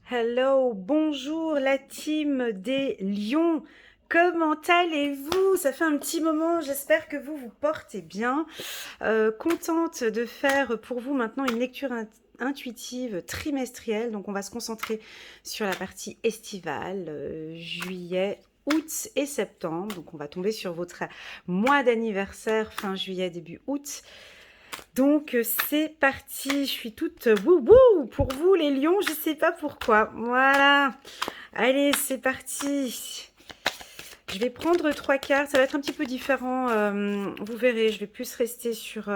Hello, bonjour la team des lions. Comment allez-vous? Ça fait un petit moment, j'espère que vous vous portez bien. Contente de faire pour vous maintenant une lecture intuitive trimestrielle. Donc on va se concentrer sur la partie estivale, juillet, août et septembre. Donc on va tomber sur votre mois d'anniversaire fin juillet, début août. Donc c'est parti, je suis toute wouhou pour vous les lions, je sais pas pourquoi. Voilà, allez c'est parti. Je vais prendre 3 cartes, ça va être un petit peu différent, vous verrez, je vais plus rester sur...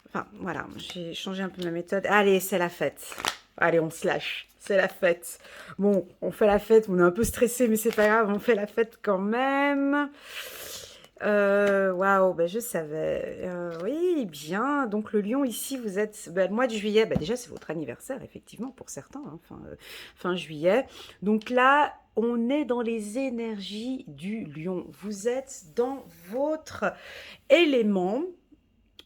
Enfin voilà, j'ai changé un peu ma méthode. Allez, c'est la fête. Allez, on se lâche, c'est la fête. Bon, on fait la fête, on est un peu stressé, mais c'est pas grave, on fait la fête quand même. Waouh, bah, je savais. Oui, bien. Donc le lion ici, vous êtes bah, le mois de juillet. Bah, déjà, c'est votre anniversaire, effectivement, pour certains, hein, fin juillet. Donc là, on est dans les énergies du lion. Vous êtes dans votre élément.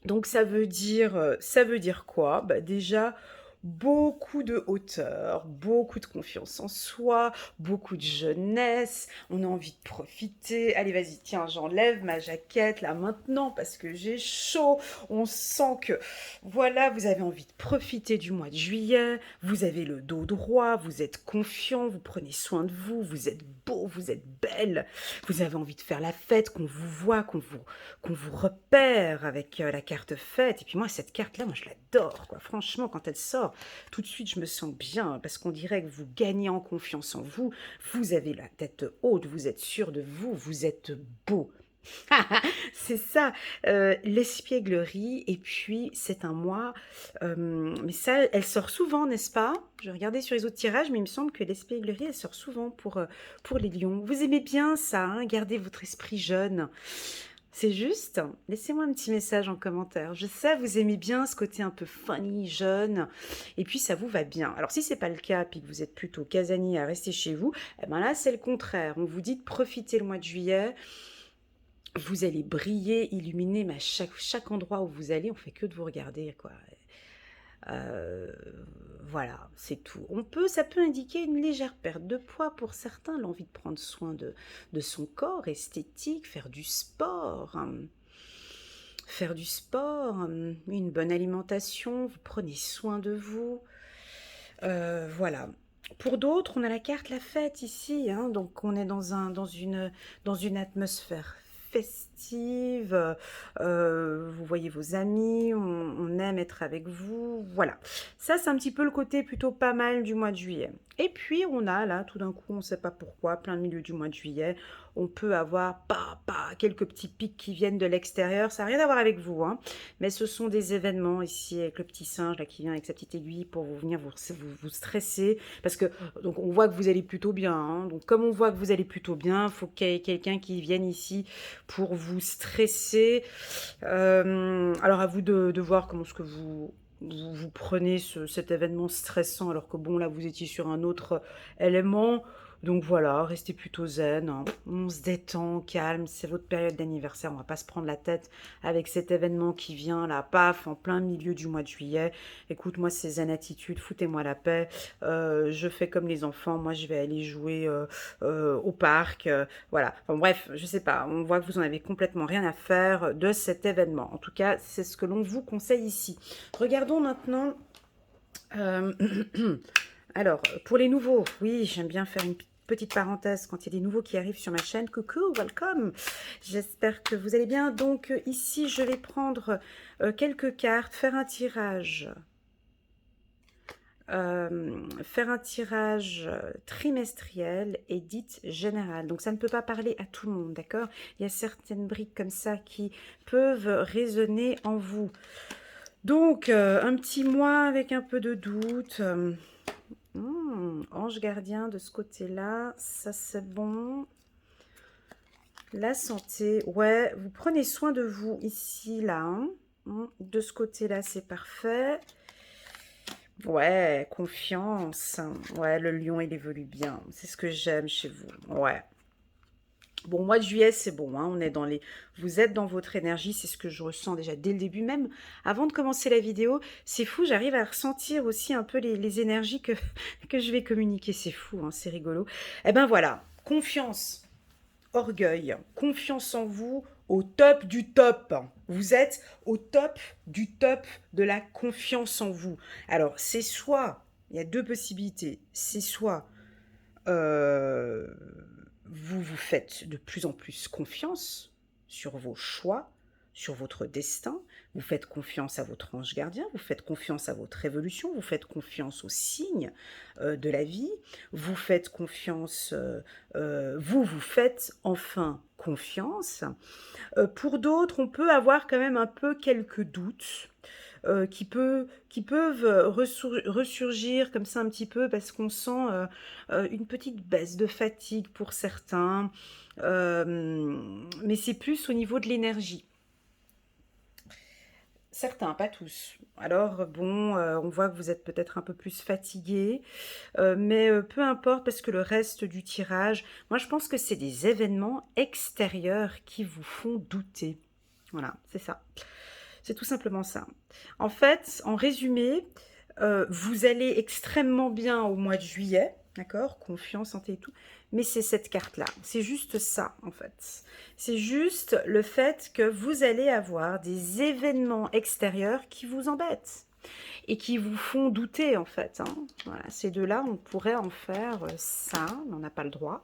Donc ça veut dire quoi? Bah, déjà, beaucoup de hauteur, beaucoup de confiance en soi, beaucoup de jeunesse, on a envie de profiter. Allez, vas-y, tiens, j'enlève ma jaquette là maintenant parce que j'ai chaud. On sent que, voilà, vous avez envie de profiter du mois de juillet, vous avez le dos droit, vous êtes confiant, vous prenez soin de vous, vous êtes beau, vous êtes belle, vous avez envie de faire la fête, qu'on vous voit, qu'on vous repère avec la carte fête. Et puis moi, cette carte-là, moi, je l'adore, quoi. Franchement, quand elle sort, tout de suite, je me sens bien parce qu'on dirait que vous gagnez en confiance en vous. Vous avez la tête haute, vous êtes sûr de vous, vous êtes beau. C'est ça, l'espièglerie. Et puis, c'est un mois, mais ça, elle sort souvent, n'est-ce pas? Je regardais sur les autres tirages, mais il me semble que l'espièglerie, elle sort souvent pour les lions. Vous aimez bien ça, hein? Gardez votre esprit jeune. C'est juste, laissez-moi un petit message en commentaire. Je sais, vous aimez bien ce côté un peu funny, jeune, et puis ça vous va bien. Alors si c'est pas le cas, puis que vous êtes plutôt casanier à rester chez vous, eh ben là c'est le contraire. On vous dit de profiter le mois de juillet. Vous allez briller, illuminer, mais à chaque endroit où vous allez, on fait que de vous regarder, quoi. Euh, voilà, c'est tout. Ça peut indiquer une légère perte de poids pour certains, l'envie de prendre soin de son corps esthétique, faire du sport. Faire du sport, une bonne alimentation, vous prenez soin de vous. Voilà. Pour d'autres, on a la carte la fête ici, hein, donc on est dans une atmosphère festive, vous voyez vos amis, on aime être avec vous, voilà. Ça, c'est un petit peu le côté plutôt pas mal du mois de juillet. Et puis, on a là, tout d'un coup, on ne sait pas pourquoi, plein milieu du mois de juillet, on peut avoir quelques petits pics qui viennent de l'extérieur, ça n'a rien à voir avec vous, hein, mais ce sont des événements ici avec le petit singe là qui vient avec sa petite aiguille pour vous venir vous stresser. Parce que donc on voit que vous allez plutôt bien, hein. Donc comme on voit que vous allez plutôt bien, il faut qu'il y ait quelqu'un qui vienne ici pour vous stresser. Alors à vous de voir comment est-ce que vous prenez cet événement stressant alors que bon là vous étiez sur un autre élément. Donc voilà, restez plutôt zen, hein. On se détend, calme, c'est votre période d'anniversaire, on va pas se prendre la tête avec cet événement qui vient là, paf, en plein milieu du mois de juillet. Écoute, moi c'est zen attitude, foutez-moi la paix, je fais comme les enfants, moi je vais aller jouer au parc, voilà. Enfin bref, je sais pas, on voit que vous en avez complètement rien à faire de cet événement. En tout cas, c'est ce que l'on vous conseille ici. Regardons maintenant... euh, Alors, pour les nouveaux, oui, j'aime bien faire une petite parenthèse quand il y a des nouveaux qui arrivent sur ma chaîne. Coucou, welcome. J'espère que vous allez bien. Donc ici, je vais prendre quelques cartes, faire un tirage trimestriel et dite général. Donc ça ne peut pas parler à tout le monde, d'accord? Il y a certaines briques comme ça qui peuvent résonner en vous. Donc, un petit mois avec un peu de doute. Ange gardien de ce côté-là, ça c'est bon. La santé, ouais, vous prenez soin de vous ici, là. Hein. De ce côté-là, c'est parfait. Ouais, confiance. Ouais, le lion, il évolue bien. C'est ce que j'aime chez vous. Ouais. Bon, mois de juillet, c'est bon, hein, on est dans les... Vous êtes dans votre énergie, c'est ce que je ressens déjà dès le début, même avant de commencer la vidéo. C'est fou, j'arrive à ressentir aussi un peu les énergies que, que je vais communiquer. C'est fou, hein, c'est rigolo. Eh ben voilà, confiance, orgueil, confiance en vous, au top du top. Vous êtes au top du top de la confiance en vous. Alors, c'est soit, il y a deux possibilités, c'est soit... euh, vous vous faites de plus en plus confiance sur vos choix, sur votre destin, vous faites confiance à votre ange gardien, vous faites confiance à votre évolution, vous faites confiance aux signes de la vie, vous faites confiance, vous faites enfin confiance. Pour d'autres, on peut avoir quand même un peu quelques doutes. Qui peuvent ressurgir comme ça un petit peu parce qu'on sent une petite baisse de fatigue pour certains, mais c'est plus au niveau de l'énergie. Certains, pas tous. Alors bon, on voit que vous êtes peut-être un peu plus fatigué, mais peu importe parce que le reste du tirage, moi je pense que c'est des événements extérieurs qui vous font douter. Voilà, c'est ça. C'est tout simplement ça. En fait, en résumé, vous allez extrêmement bien au mois de juillet, d'accord? Confiance, santé et tout. Mais c'est cette carte-là. C'est juste ça, en fait. C'est juste le fait que vous allez avoir des événements extérieurs qui vous embêtent et qui vous font douter, en fait, hein. Voilà, ces deux-là, on pourrait en faire ça, mais on n'a pas le droit.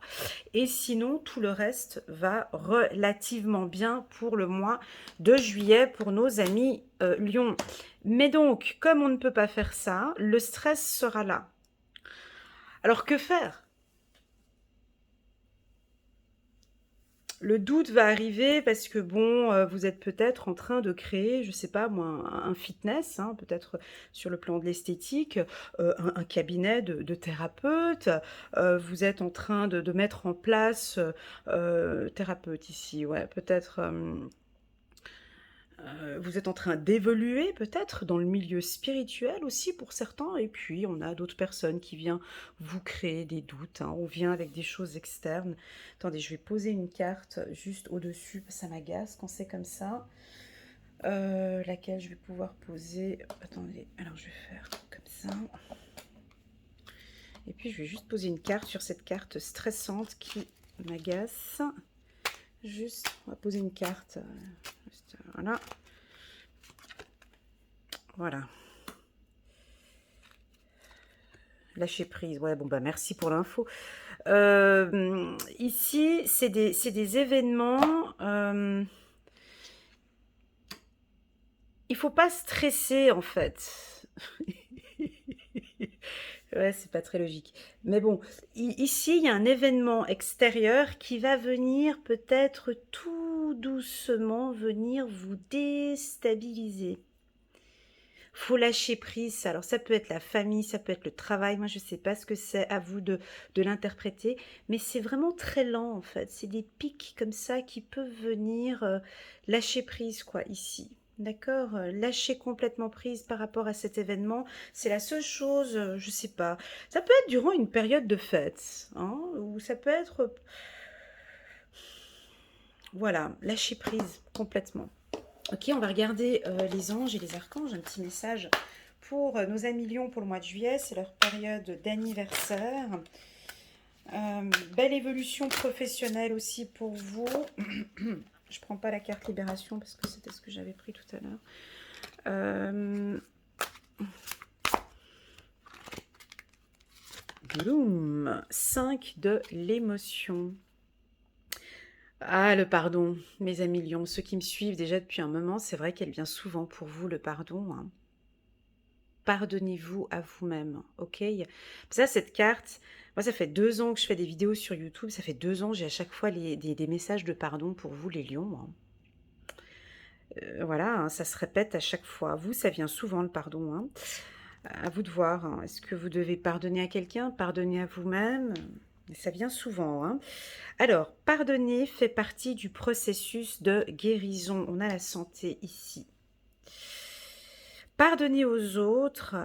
Et sinon, tout le reste va relativement bien pour le mois de juillet pour nos amis Lion. Mais donc, comme on ne peut pas faire ça, le stress sera là. Alors, que faire? Le doute va arriver parce que, bon, vous êtes peut-être en train de créer, je sais pas moi, un fitness, hein, peut-être sur le plan de l'esthétique, un cabinet de thérapeute. Vous êtes en train de mettre en place, thérapeute ici, ouais, peut-être... vous êtes en train d'évoluer peut-être dans le milieu spirituel aussi pour certains, et puis on a d'autres personnes qui viennent vous créer des doutes, hein. On vient avec des choses externes. Attendez, je vais poser une carte juste au-dessus, ça m'agace quand c'est comme ça. Laquelle je vais pouvoir poser... Attendez, alors je vais faire comme ça. Et puis je vais juste poser une carte sur cette carte stressante qui m'agace. Juste, on va poser une carte. Juste, voilà. Voilà. Lâcher prise. Ouais, bon, bah merci pour l'info. Ici, c'est des événements. Il faut pas stresser, en fait. Ouais, c'est pas très logique. Mais bon, ici, il y a un événement extérieur qui va venir peut-être tout doucement venir vous déstabiliser. Faut lâcher prise. Alors ça peut être la famille, ça peut être le travail. Moi, je sais pas ce que c'est, à vous de l'interpréter. Mais c'est vraiment très lent, en fait. C'est des pics comme ça qui peuvent venir lâcher prise, quoi, ici. D'accord? Lâcher complètement prise par rapport à cet événement. C'est la seule chose, je sais pas. Ça peut être durant une période de fête, hein, ou ça peut être... Voilà, lâcher prise complètement. Ok, on va regarder les anges et les archanges. Un petit message pour nos amis Lions pour le mois de juillet. C'est leur période d'anniversaire. Belle évolution professionnelle aussi pour vous. Je prends pas la carte libération parce que c'était ce que j'avais pris tout à l'heure. Gloom, 5 de l'émotion. Ah, le pardon, mes amis Lions, ceux qui me suivent déjà depuis un moment, c'est vrai qu'elle vient souvent pour vous, le pardon, hein. Pardonnez-vous à vous-même, ok? Ça, cette carte, moi, ça fait 2 ans que je fais des vidéos sur YouTube, ça fait 2 ans, j'ai à chaque fois des messages de pardon pour vous, les Lions, hein. Voilà, hein, ça se répète à chaque fois. Vous, ça vient souvent, le pardon, hein. À vous de voir, hein. Est-ce que vous devez pardonner à quelqu'un, pardonner à vous-même? Ça vient souvent, hein. Alors, pardonner fait partie du processus de guérison. On a la santé ici. Pardonner aux autres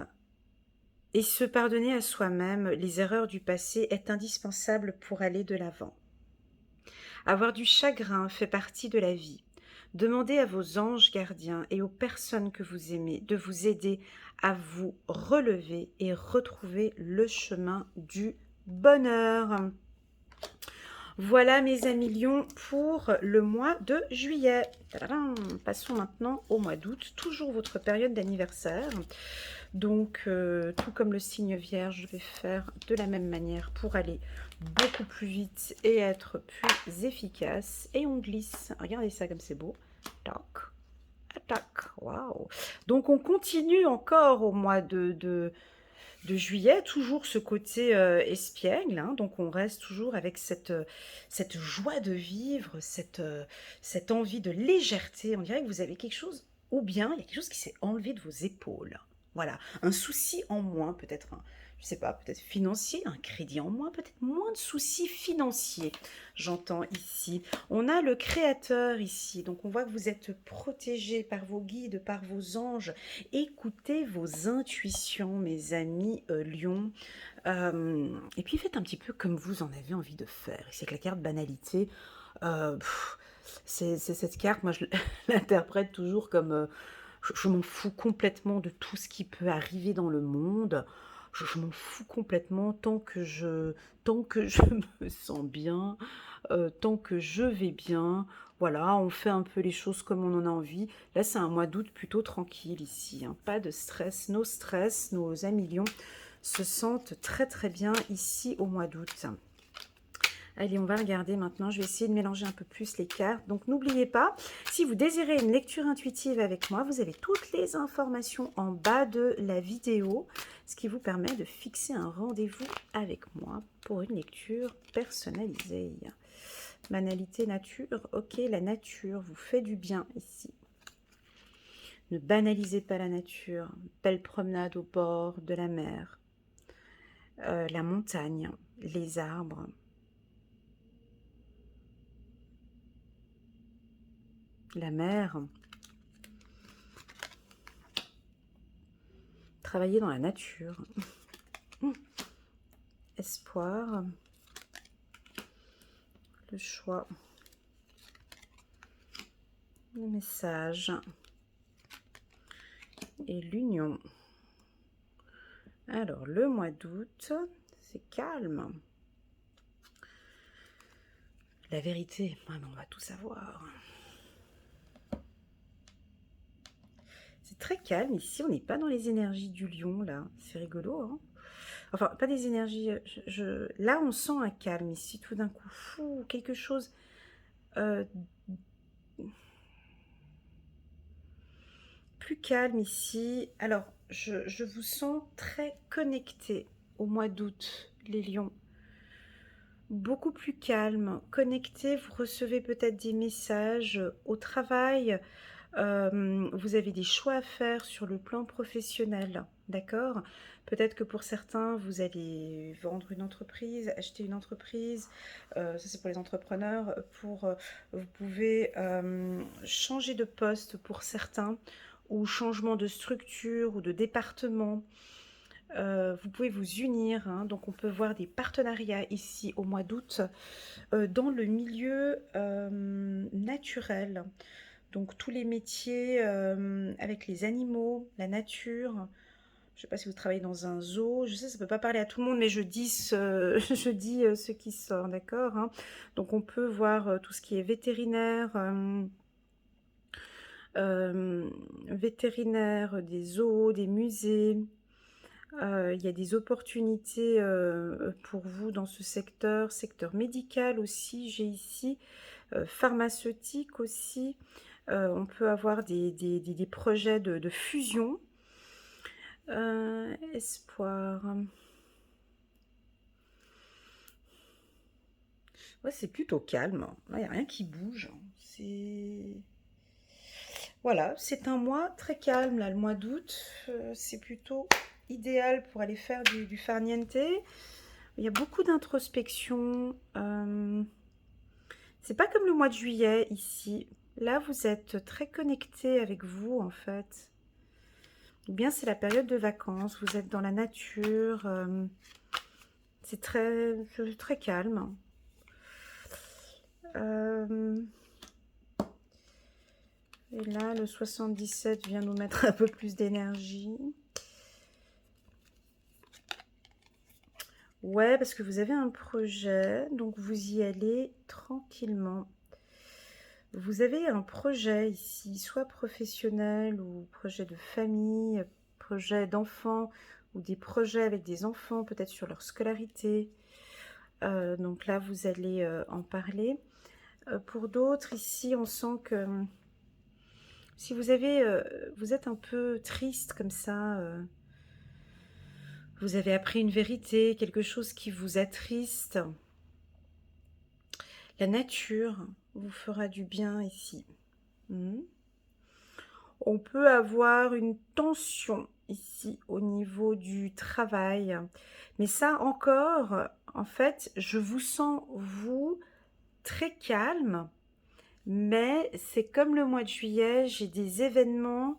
et se pardonner à soi-même les erreurs du passé est indispensable pour aller de l'avant. Avoir du chagrin fait partie de la vie. Demandez à vos anges gardiens et aux personnes que vous aimez de vous aider à vous relever et retrouver le chemin du bonheur. Voilà mes amis lions pour le mois de juillet. Tadadam. Passons maintenant au mois d'août, toujours votre période d'anniversaire. Donc, tout comme le signe vierge, je vais faire de la même manière pour aller beaucoup plus vite et être plus efficace. Et on glisse. Regardez ça comme c'est beau. Tac, tac, waouh. Donc, on continue encore au mois de juillet, toujours ce côté espiègle, hein, donc on reste toujours avec cette joie de vivre, cette envie de légèreté. On dirait que vous avez quelque chose, ou bien il y a quelque chose qui s'est enlevé de vos épaules. Voilà, un souci en moins, peut-être je sais pas, peut-être financier, un crédit en moins, peut-être moins de soucis financiers, j'entends ici. On a le créateur ici, donc on voit que vous êtes protégé par vos guides, par vos anges. Écoutez vos intuitions, mes amis lions. Et puis faites un petit peu comme vous en avez envie de faire. C'est que la carte banalité, c'est cette carte, moi je l'interprète toujours comme je m'en fous complètement de tout ce qui peut arriver dans le monde. Je m'en fous complètement tant que je me sens bien, tant que je vais bien. Voilà, on fait un peu les choses comme on en a envie. Là, c'est un mois d'août plutôt tranquille ici, hein. Pas de stress. Nos amis lions se sentent très très bien ici au mois d'août. Allez, on va regarder maintenant. Je vais essayer de mélanger un peu plus les cartes. Donc, n'oubliez pas, si vous désirez une lecture intuitive avec moi, vous avez toutes les informations en bas de la vidéo, ce qui vous permet de fixer un rendez-vous avec moi pour une lecture personnalisée. Banalité nature, ok, la nature vous fait du bien ici. Ne banalisez pas la nature. Belle promenade au bord de la mer, la montagne, les arbres. La mer, travailler dans la nature, espoir, le choix, le message et l'union. Alors, le mois d'août, c'est calme. La vérité, on va tout savoir. C'est très calme ici, on n'est pas dans les énergies du lion, là. C'est rigolo, hein. Enfin, pas des énergies... Là, on sent un calme ici, tout d'un coup. Fou, quelque chose... plus calme ici. Alors, je vous sens très connecté au mois d'août, les lions. Beaucoup plus calme, connecté. Vous recevez peut-être des messages au travail. Vous avez des choix à faire sur le plan professionnel, d'accord? Peut-être que pour certains, vous allez vendre une entreprise, acheter une entreprise, ça c'est pour les entrepreneurs. Vous pouvez changer de poste pour certains, ou changement de structure ou de département. Vous pouvez vous unir, hein, donc on peut voir des partenariats ici au mois d'août dans le milieu naturel. Donc tous les métiers avec les animaux, la nature. Je ne sais pas si vous travaillez dans un zoo. Je sais, ça ne peut pas parler à tout le monde, mais je dis je dis ce qui sort, d'accord, hein. Donc on peut voir tout ce qui est vétérinaire, vétérinaire, des zoos, des musées. Il y a des opportunités pour vous dans ce secteur, secteur médical aussi, j'ai ici, pharmaceutique aussi. On peut avoir des projets de fusion. Espoir. Ouais, c'est plutôt calme. Il n'y a rien qui bouge. Voilà, c'est un mois très calme, là, le mois d'août. C'est plutôt idéal pour aller faire du farniente. Il y a beaucoup d'introspection. C'est pas comme le mois de juillet ici. Là, vous êtes très connecté avec vous, en fait. Ou bien c'est la période de vacances. Vous êtes dans la nature. C'est très calme. Et là, le 77 vient nous mettre un peu plus d'énergie. Ouais, parce que vous avez un projet, donc vous y allez tranquillement. Vous avez un projet ici, soit professionnel ou projet de famille, projet d'enfants ou des projets avec des enfants, peut-être sur leur scolarité. Donc là, vous allez en parler. Pour d'autres, ici, on sent que si vous avez, vous êtes un peu triste comme ça, vous avez appris une vérité, quelque chose qui vous attriste. La nature vous fera du bien ici. On peut avoir une tension ici au niveau du travail. Mais ça encore, en fait, je vous sens, vous, très calme. Mais c'est comme le mois de juillet, j'ai des événements,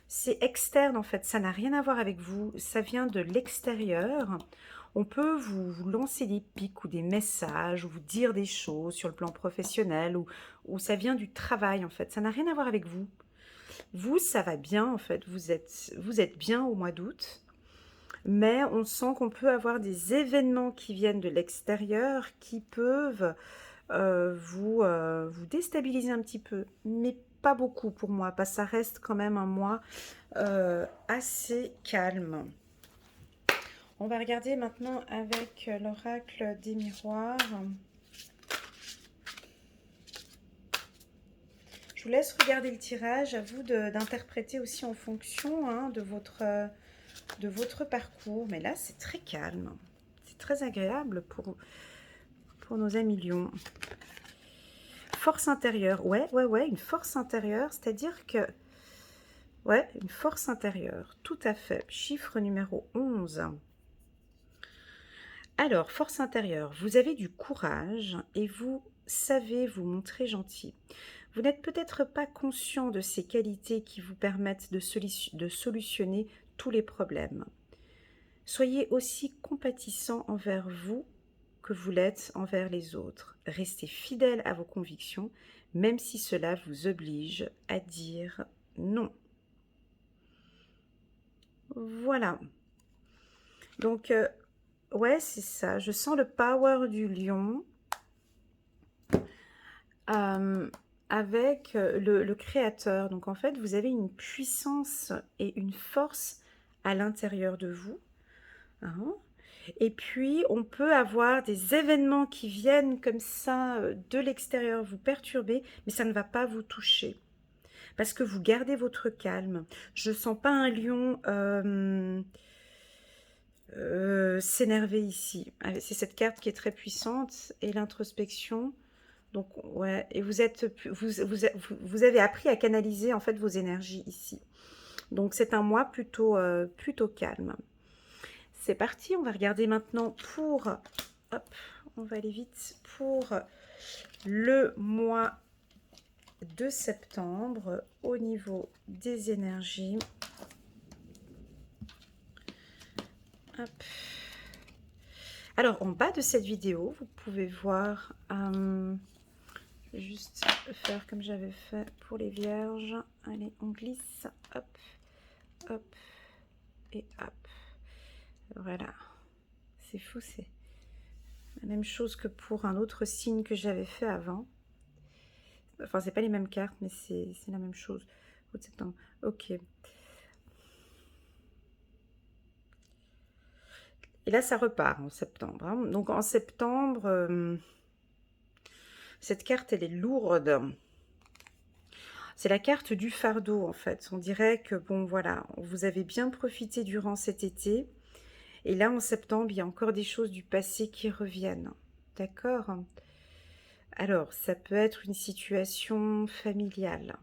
c'est externe en fait, ça n'a rien à voir avec vous, ça vient de l'extérieur. On peut vous lancer des pics ou des messages, ou vous dire des choses sur le plan professionnel, ou ça vient du travail en fait, ça n'a rien à voir avec vous. Vous, ça va bien en fait, vous êtes bien au mois d'août, mais on sent qu'on peut avoir des événements qui viennent de l'extérieur qui peuvent vous déstabiliser un petit peu, mais pas beaucoup pour moi, parce que ça reste quand même un mois assez calme. On va regarder maintenant avec l'oracle des miroirs. Je vous laisse regarder le tirage, à vous d'interpréter aussi en fonction hein, de votre parcours. Mais là, c'est très calme. C'est très agréable pour nos amis lions. Force intérieure. Ouais, une force intérieure, c'est-à-dire que... Ouais, une force intérieure, tout à fait. Chiffre numéro 11. Alors, force intérieure, vous avez du courage et vous savez vous montrer gentil. Vous n'êtes peut-être pas conscient de ces qualités qui vous permettent de solutionner tous les problèmes. Soyez aussi compatissant envers vous que vous l'êtes envers les autres. Restez fidèle à vos convictions, même si cela vous oblige à dire non. Voilà. Donc, ouais, c'est ça. Je sens le power du lion avec le créateur. Donc, en fait, vous avez une puissance et une force à l'intérieur de vous. Hein. Et puis, on peut avoir des événements qui viennent comme ça de l'extérieur vous perturber, mais ça ne va pas vous toucher. Parce que vous gardez votre calme. Je ne sens pas un lion s'énerver ici. C'est cette carte qui est très puissante et l'introspection. Donc, ouais, et vous avez appris à canaliser en fait vos énergies ici. Donc, c'est un mois plutôt, plutôt calme. C'est parti, on va regarder maintenant pour... Hop, on va aller vite. Pour le mois de septembre, au niveau des énergies. Hop. Alors, en bas de cette vidéo, vous pouvez voir... je vais juste faire comme j'avais fait pour les vierges. Allez, on glisse. Hop, hop et hop. Voilà. C'est fou, c'est la même chose que pour un autre signe que j'avais fait avant. Enfin, c'est pas les mêmes cartes, mais c'est la même chose. Au septembre. Ok. Et là, ça repart en septembre. Hein. Donc, en septembre, cette carte, elle est lourde. C'est la carte du fardeau, en fait. On dirait que, bon, voilà, vous avez bien profité durant cet été. Et là, en septembre, il y a encore des choses du passé qui reviennent. D'accord? Alors, ça peut être une situation familiale.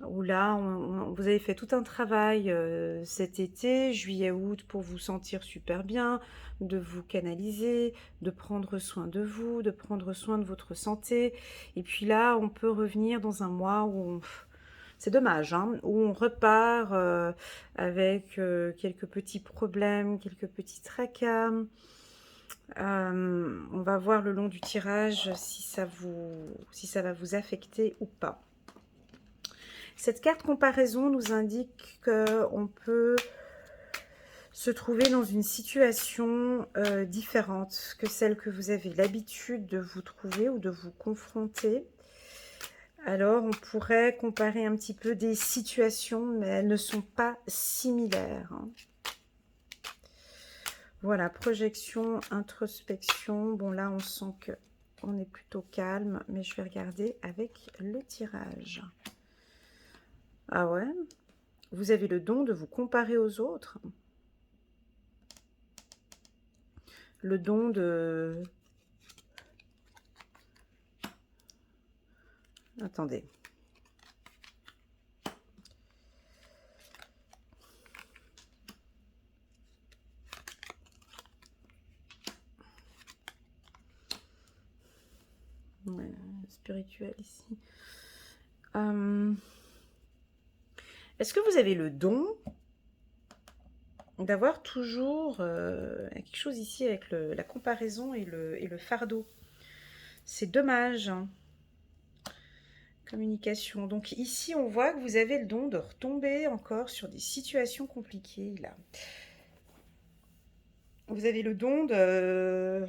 Où là, vous avez fait tout un travail cet été, juillet-août, pour vous sentir super bien, de vous canaliser, de prendre soin de vous, de prendre soin de votre santé. Et puis là, on peut revenir dans un mois où c'est dommage, hein, où on repart avec quelques petits problèmes, quelques petits tracas. On va voir le long du tirage si ça va vous affecter ou pas. Cette carte comparaison nous indique qu'on peut se trouver dans une situation différente que celle que vous avez l'habitude de vous trouver ou de vous confronter. Alors, on pourrait comparer un petit peu des situations, mais elles ne sont pas similaires. Voilà, projection, introspection. Bon, là, on sent que on est plutôt calme, mais je vais regarder avec le tirage. Ah ouais? Vous avez le don de vous comparer aux autres. Le don de... Attendez. Ouais, spirituel ici. Est-ce que vous avez le don d'avoir toujours quelque chose ici avec la comparaison et le fardeau? C'est dommage. Communication. Donc ici, on voit que vous avez le don de retomber encore sur des situations compliquées, là. Vous avez le don de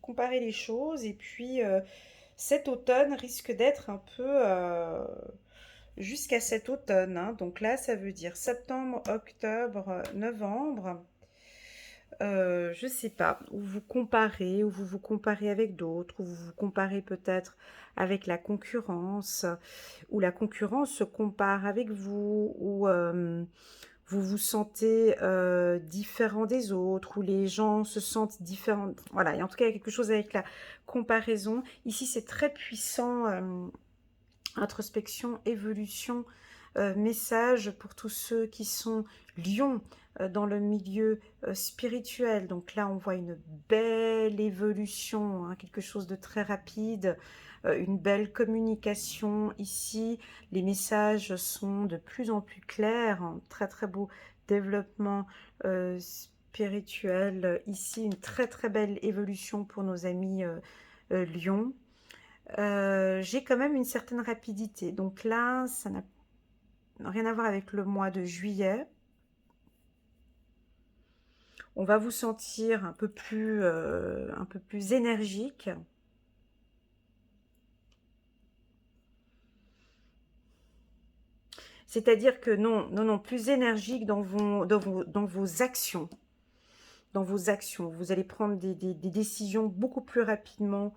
comparer les choses et puis cet automne risque d'être un peu jusqu'à cet automne, hein. Donc là, ça veut dire septembre, octobre, novembre. Je sais pas, où vous comparez, où vous comparez avec d'autres, où vous vous comparez peut-être avec la concurrence, où la concurrence se compare avec vous, où vous vous sentez différent des autres, où les gens se sentent différents. Voilà, et en tout cas, il y a quelque chose avec la comparaison. Ici, c'est très puissant, introspection, évolution, message pour tous ceux qui sont lions dans le milieu spirituel. Donc là, on voit une belle évolution, hein, quelque chose de très rapide, une belle communication ici. Les messages sont de plus en plus clairs, hein, très très beau développement spirituel. Ici, une très très belle évolution pour nos amis lions. J'ai quand même une certaine rapidité. Donc là, ça n'a rien à voir avec le mois de juillet. On va vous sentir un peu plus énergique. C'est-à-dire que non, non, non, plus énergique dans vos actions. Dans vos actions. Vous allez prendre des décisions beaucoup plus rapidement.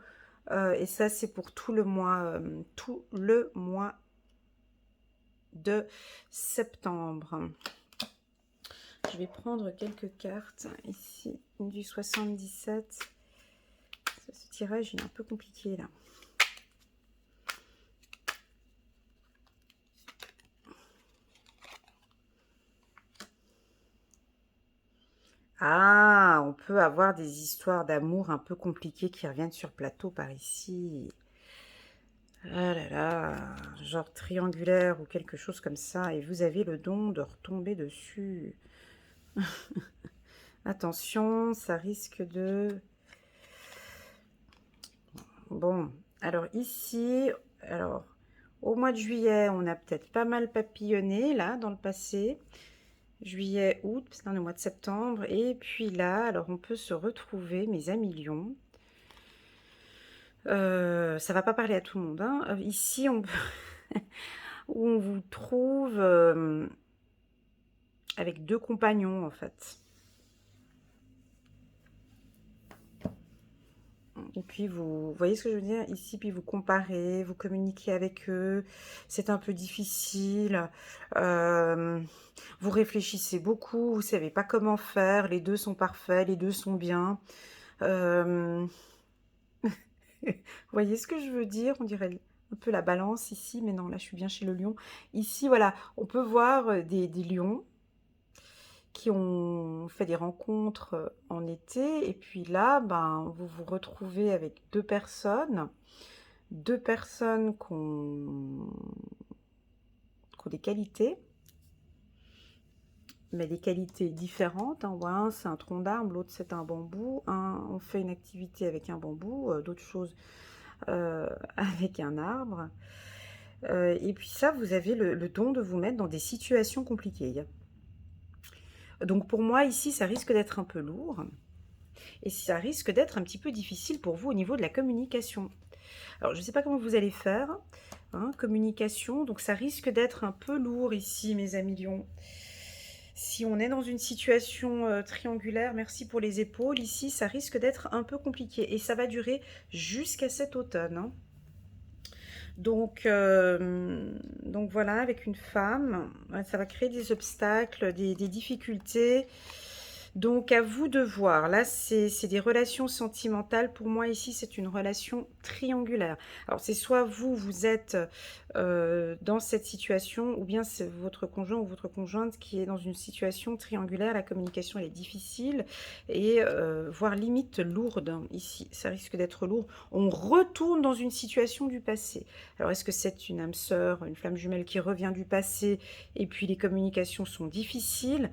Et ça, c'est pour tout le mois de septembre. Je vais prendre quelques cartes ici du 77. Ce tirage il est un peu compliqué là. Ah, on peut avoir des histoires d'amour un peu compliquées qui reviennent sur plateau par ici. Ah là là, genre triangulaire ou quelque chose comme ça. Et vous avez le don de retomber dessus. Attention, ça risque de... Bon, alors ici, alors au mois de juillet, on a peut-être pas mal papillonné là dans le passé. Juillet, août, c'est dans le mois de septembre. Et puis là, alors on peut se retrouver, mes amis lions. Ça va pas parler à tout le monde, hein. Ici, on où on vous trouve avec deux compagnons en fait. Et puis vous voyez ce que je veux dire ici, puis vous comparez, vous communiquez avec eux, c'est un peu difficile, vous réfléchissez beaucoup, vous savez pas comment faire, les deux sont parfaits, les deux sont bien. Vous voyez ce que je veux dire? On dirait un peu la balance ici, mais non, là je suis bien chez le lion. Ici, voilà, on peut voir des lions qui ont fait des rencontres en été, et puis là, ben, vous vous retrouvez avec deux personnes qui ont des qualités, mais des qualités différentes, hein. Ouais, un c'est un tronc d'arbre, l'autre c'est un bambou. Un, on fait une activité avec un bambou, d'autres choses avec un arbre. Et puis ça, vous avez le don de vous mettre dans des situations compliquées. Donc pour moi, ici, ça risque d'être un peu lourd. Et ça risque d'être un petit peu difficile pour vous au niveau de la communication. Alors, je ne sais pas comment vous allez faire, hein, communication, donc ça risque d'être un peu lourd ici, mes amis lions. Si on est dans une situation triangulaire, merci pour les épaules, ici, ça risque d'être un peu compliqué. Et ça va durer jusqu'à cet automne, hein. Donc voilà, avec une femme, ça va créer des obstacles, des difficultés. Donc à vous de voir. Là, c'est des relations sentimentales. Pour moi, ici, c'est une relation triangulaire. Alors, c'est soit vous, vous êtes dans cette situation, ou bien c'est votre conjoint ou votre conjointe qui est dans une situation triangulaire. La communication, elle est difficile et voire limite lourde, hein, ici. Ça risque d'être lourd. On retourne dans une situation du passé. Alors, est-ce que c'est une âme sœur, une flamme jumelle qui revient du passé et puis les communications sont difficiles?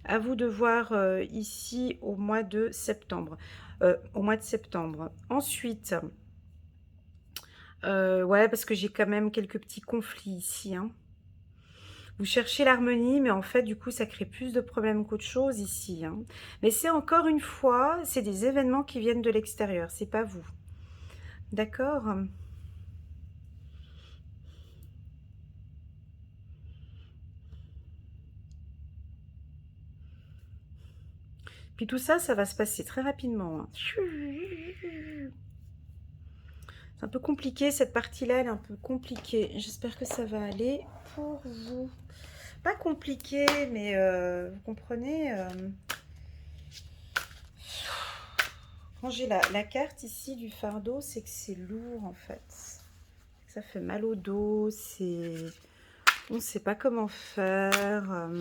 À vous de voir ici au mois de septembre. Ensuite, ouais, parce que j'ai quand même quelques petits conflits ici, hein. Vous cherchez l'harmonie, mais en fait, du coup, ça crée plus de problèmes qu'autre chose ici, hein. Mais c'est encore une fois, c'est des événements qui viennent de l'extérieur, c'est pas vous. D'accord? Puis tout ça, ça va se passer très rapidement, hein. C'est un peu compliqué, cette partie-là, elle est un peu compliquée. J'espère que ça va aller pour vous. Pas compliqué, mais vous comprenez, quand j'ai la carte ici du fardeau, c'est que c'est lourd en fait. Ça fait mal au dos, on ne sait pas comment faire.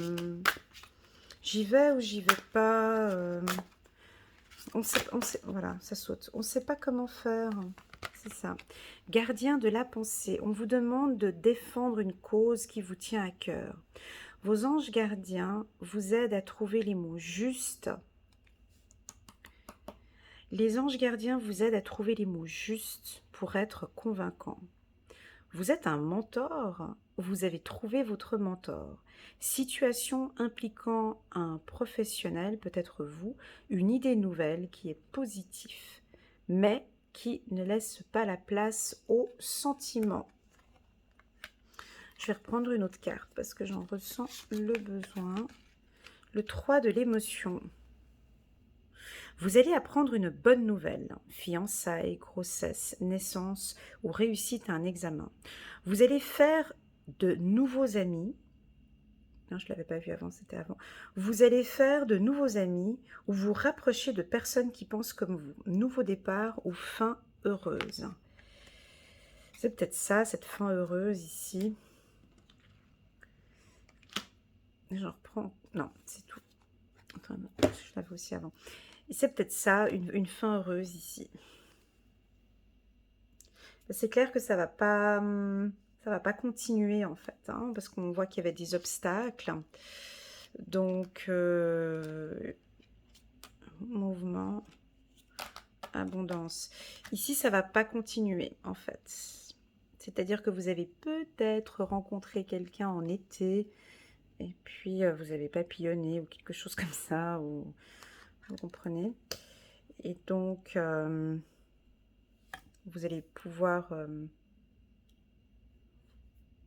J'y vais ou j'y vais pas. Voilà, ça saute. On ne sait pas comment faire. C'est ça. Gardien de la pensée. On vous demande de défendre une cause qui vous tient à cœur. Vos anges gardiens vous aident à trouver les mots justes. Les anges gardiens vous aident à trouver les mots justes pour être convaincants. Vous êtes un mentor, vous avez trouvé votre mentor. Situation impliquant un professionnel, peut-être vous, une idée nouvelle qui est positive, mais qui ne laisse pas la place aux sentiments. Je vais reprendre une autre carte parce que j'en ressens le besoin. Le 3 de l'émotion. Vous allez apprendre une bonne nouvelle, fiançailles, grossesse, naissance ou réussite à un examen. Vous allez faire de nouveaux amis. Non, je ne l'avais pas vu avant, c'était avant. Vous allez faire de nouveaux amis ou vous rapprocher de personnes qui pensent comme vous. Nouveau départ ou fin heureuse. C'est peut-être ça, cette fin heureuse ici. J'en reprends. Non, c'est tout. Attends, je l'avais aussi avant. Et c'est peut-être ça, une fin heureuse ici. C'est clair que ça va pas continuer en fait, hein, parce qu'on voit qu'il y avait des obstacles. Donc, mouvement, abondance. Ici, ça va pas continuer en fait. C'est-à-dire que vous avez peut-être rencontré quelqu'un en été, et puis vous avez papillonné ou quelque chose comme ça, ou vous comprenez. Et donc, vous allez pouvoir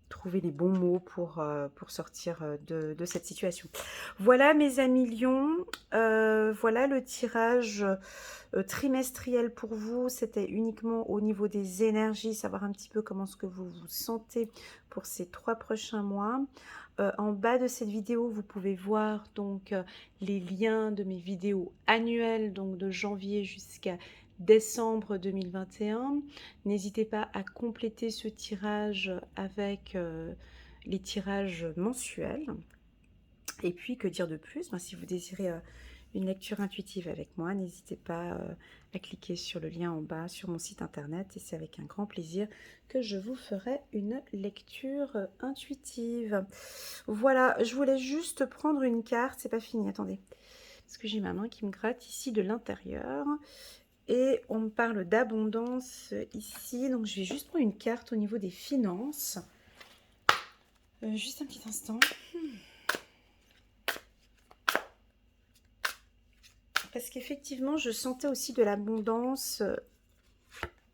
trouver les bons mots pour sortir de cette situation. Voilà mes amis lions, voilà le tirage trimestriel pour vous. C'était uniquement au niveau des énergies, savoir un petit peu comment est-ce que vous vous sentez pour ces 3 prochains mois. En bas de cette vidéo, vous pouvez voir donc les liens de mes vidéos annuelles, donc de janvier jusqu'à décembre 2021. N'hésitez pas à compléter ce tirage avec les tirages mensuels. Et puis, que dire de plus? Si vous désirez une lecture intuitive avec moi, n'hésitez pas à cliquer sur le lien en bas sur mon site internet et c'est avec un grand plaisir que je vous ferai une lecture intuitive. Voilà, je voulais juste prendre une carte, c'est pas fini, attendez, parce que j'ai ma main qui me gratte ici de l'intérieur. Et on me parle d'abondance ici, donc je vais juste prendre une carte au niveau des finances. Juste un petit instant. Parce qu'effectivement, je sentais aussi de l'abondance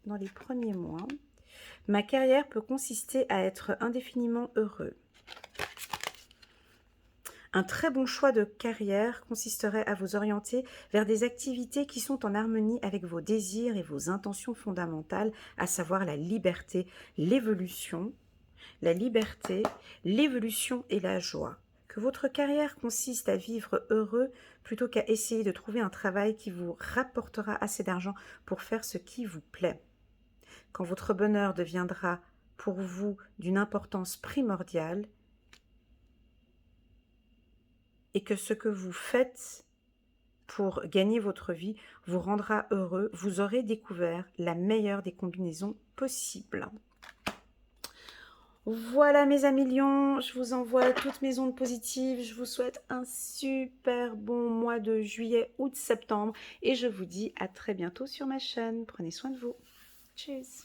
dans les premiers mois. Ma carrière peut consister à être indéfiniment heureux. Un très bon choix de carrière consisterait à vous orienter vers des activités qui sont en harmonie avec vos désirs et vos intentions fondamentales, à savoir la liberté, l'évolution, et la joie. Que votre carrière consiste à vivre heureux plutôt qu'à essayer de trouver un travail qui vous rapportera assez d'argent pour faire ce qui vous plaît. Quand votre bonheur deviendra pour vous d'une importance primordiale, et que ce que vous faites pour gagner votre vie vous rendra heureux, vous aurez découvert la meilleure des combinaisons possibles. Voilà mes amis lions, je vous envoie toutes mes ondes positives, je vous souhaite un super bon mois de juillet, août, septembre et je vous dis à très bientôt sur ma chaîne. Prenez soin de vous. Tchuss.